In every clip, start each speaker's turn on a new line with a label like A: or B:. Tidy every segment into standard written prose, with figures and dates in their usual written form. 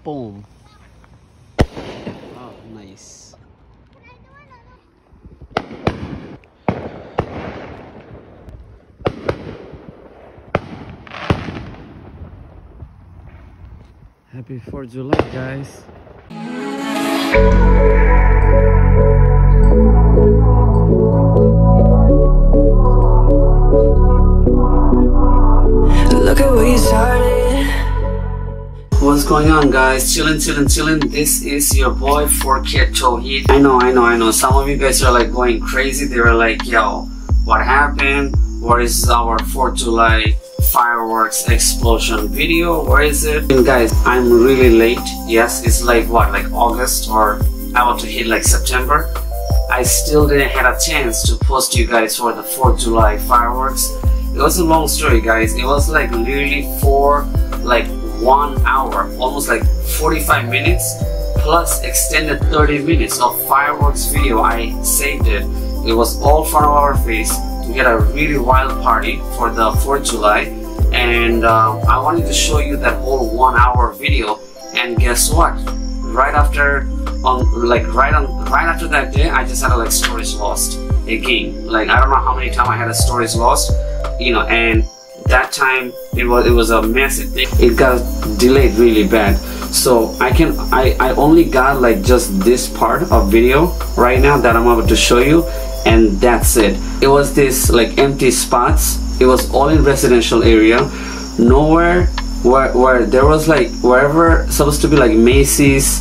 A: Boom. Oh, nice. Happy 4th of July, guys.
B: Look at where you started.
A: What's going on, guys? Chillin'. This is your boy 4Kid Tawheed. I know. Some of you guys are like going crazy. They were like, yo, what happened? Where is our 4th of July fireworks explosion video? Where is it? And guys, I'm really late. Yes, it's like what, like August or about to hit like September. I still didn't have a chance to post you guys for the 4th of July fireworks. It was a long story, guys. It was like literally for like 1 hour, almost like 45 minutes plus extended 30 minutes of fireworks video. I saved it. It was all front of our face. We had a really wild party for the 4th of July, and I wanted to show you that whole 1 hour video. And guess what? Right after that day, I just had a like storage lost again. Like, I don't know how many times I had a storage lost, you know, and that time it was a massive thing. It got delayed really bad, so I only got like just this part of video right now that I'm about to show you, and that's it. It was this like empty spots. It was all in residential area, nowhere where there was like wherever supposed to be like Macy's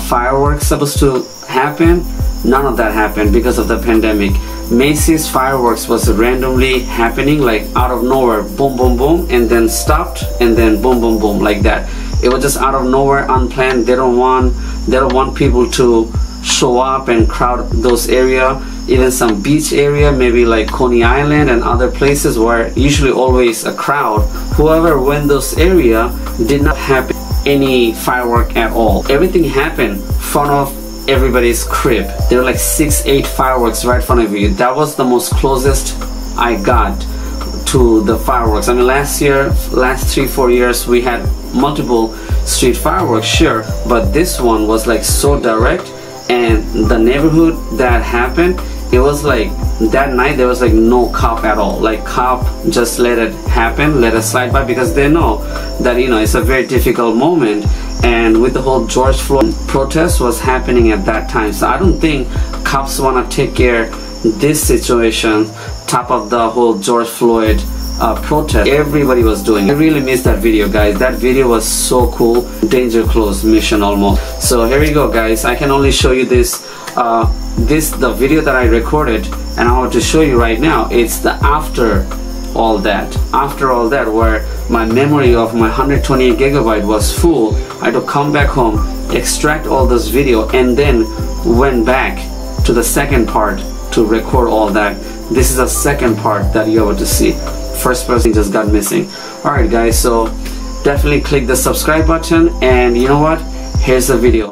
A: fireworks supposed to happen. None of that happened because of the pandemic. Macy's fireworks was randomly happening, like out of nowhere, boom boom boom, and then stopped, and then boom boom boom, like that. It was just out of nowhere, unplanned. They don't want people to show up and crowd those area. Even some beach area, maybe like Coney Island and other places where usually always a crowd. Whoever went those area did not have any firework at all. Everything happened in front of everybody's crib. There were like 6-8 fireworks right in front of you. That was the most closest I got to the fireworks. I mean, last 3-4 years we had multiple street fireworks, sure, but this one was like so direct. And the neighborhood that happened, it was like that night there was like no cop at all. Like, cop just let it happen, let it slide by, because they know that, you know, it's a very difficult moment. And with the whole George Floyd protest was happening at that time, so I don't think cops want to take care this situation top of the whole George Floyd protest everybody was doing. I really missed that video, guys. That video was so cool. Danger close mission almost. So here we go, guys. I can only show you this the video that I recorded, and I want to show you right now. It's the after all that, where my memory of my 128 gigabyte was full. I had to come back home, extract all this video, and then went back to the second part to record all that. This is the second part that you're able to see. First person just got missing. Alright, guys, so definitely click the subscribe button, and you know what? Here's the video.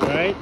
A: Right?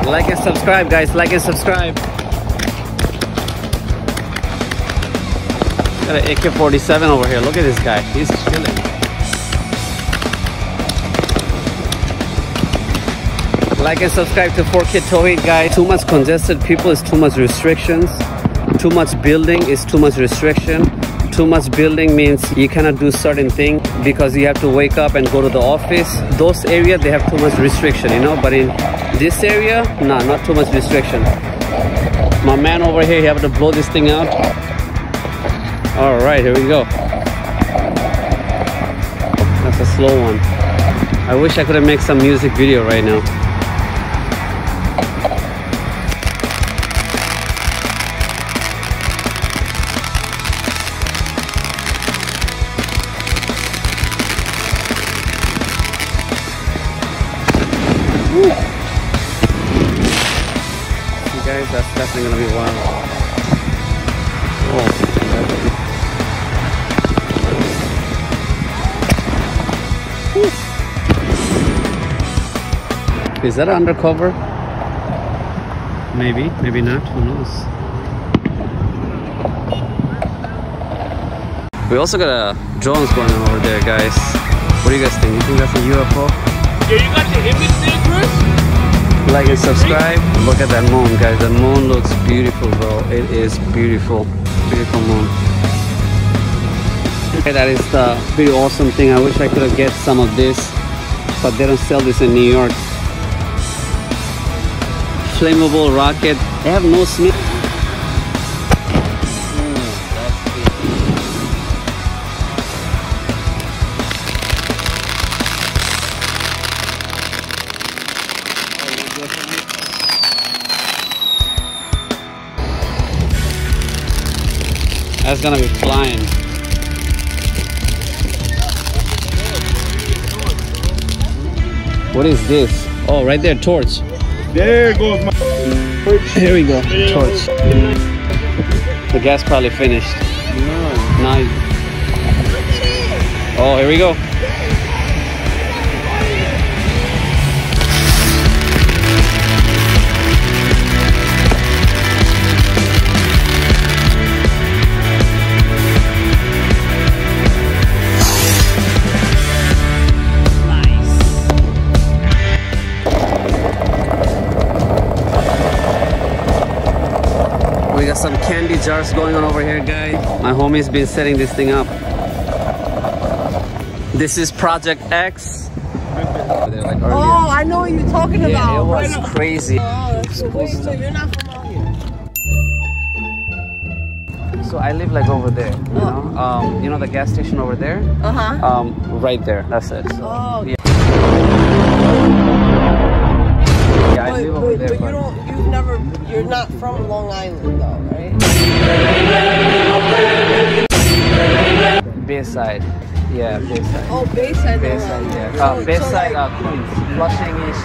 A: Like and subscribe, guys. Like and subscribe. Got an AK-47 over here. Look at this guy. He's chilling. Like and subscribe to 4Kid Tawheed, guys. Too much congested people is too much restrictions. Too much building is too much restriction. Too too much building means you cannot do certain thing because you have to wake up and go to the office. Those areas, they have too much restriction, you know, but in this area, nah, not too much restriction. My man over here, he have to blow this thing out. All right, here we go. That's a slow one. I wish I could have made some music video right now. You guys, that's definitely gonna be wild. Oh. Is that undercover? Maybe, maybe not, who knows? We also got a drones going on over there, guys. What do you guys think? You think that's a UFO?
C: Yeah, you got the image there, Chris?
A: Like and subscribe. Look at that moon, guys. The moon looks beautiful, bro. It is beautiful. Beautiful moon. Okay, that is the pretty awesome thing. I wish I could have get some of this, but they don't sell this in New York. Flammable rocket. They have no smell. That's gonna be flying. What is this? Oh, right there, torch.
C: There goes my...
A: Here we go, torch. The gas probably finished. Nice. Oh, here we go. We got some candy jars going on over here, guys. My homie's been setting this thing up. This is Project X.
D: Oh, I know what you're talking about.
A: Yeah, it was crazy.
D: Oh, that's cool. So you're not from out here?
A: So I live like over there, you know the gas station over there?
D: Uh-huh.
A: Right there, that's it. So,
D: Oh.
A: yeah. Yeah, I live over there.
D: But you're not from Long Island though, right?
A: Bayside. Yeah, Bayside.
D: Oh, Bayside.
A: Bayside, yeah.
D: Oh,
A: Bayside,
D: so
A: Queens. Flushing-ish.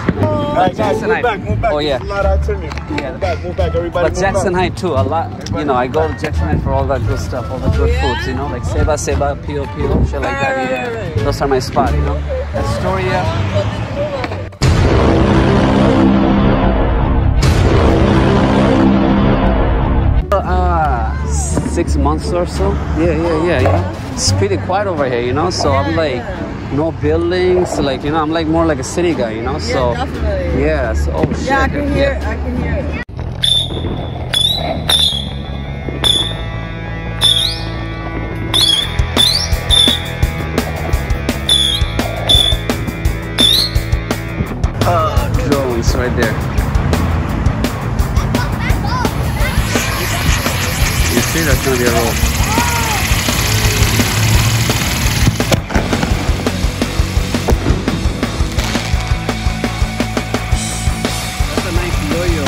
C: Guys, move back, move back.
A: Oh, yeah.
C: There's a lot of activity.
A: Yeah.
C: Move back, everybody.
A: But Jackson Heights too, a lot. You know, I go to Jackson Heights for all that good stuff, all the good foods, you know, like Seba, Pio, shit like that. Yeah.
D: Right.
A: Those are my spot, you know. Astoria. 6 months or so. Yeah. It's pretty quiet over here, you know. So I'm like, no buildings, like, you know, I'm like more like a city guy, you know. So
D: definitely.
A: yeah. So oh shit.
D: Yeah, I can hear it. I can hear it. Drones right there. You see, that's gonna be a roll. That's a nice yo-yo.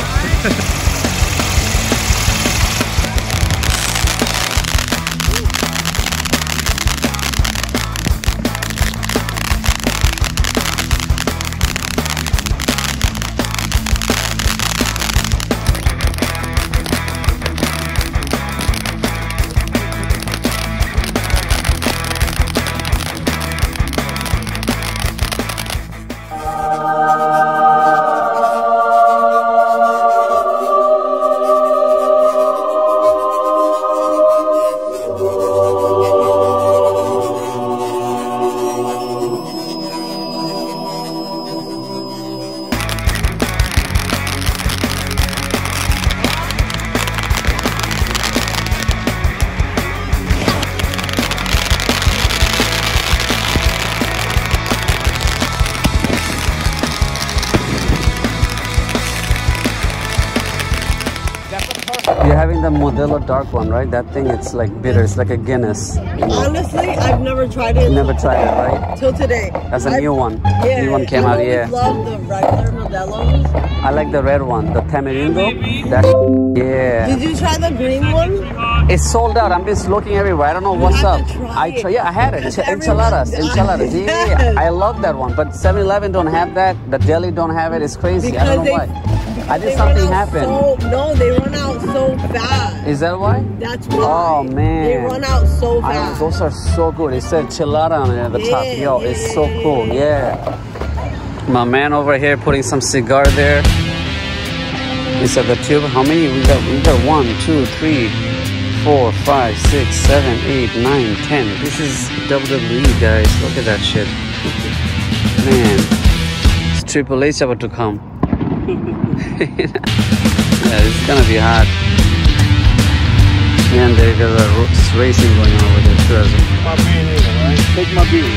A: think the Modelo dark one, right? That thing, it's like bitter. It's like a Guinness.
D: Honestly, I've never tried it.
A: You never tried it, right?
D: Till today.
A: That's a new one.
D: Yeah.
A: New one came out, yeah.
D: I love the regular Modelo's.
A: I like the red one, the tamarindo. That, yeah.
D: Did you try the green one?
A: It's sold out. I'm just looking everywhere. I don't know what's up. Yeah, I had it. Enchiladas.
D: Yes.
A: Yeah, I love that one. But 7-Eleven don't have that. The deli don't have it. It's crazy. I don't know why. I did something happen.
D: No, they run out so fast.
A: Is that why?
D: That's why.
A: Oh man.
D: They run out so fast.
A: Those are so good. It said chilada on it at the top. Yo, it's so cool. Yeah. My man over here putting some cigar there. Inside the tube. How many? We got 1, 2, 3, 4, 5, 6, 7, 8, 9, 10. This is WWE, guys. Look at that shit. Man. It's Triple H about to come. Yeah, this is gonna be hot. And there's a racing going on over there too.
C: My bean, right? Take my bean.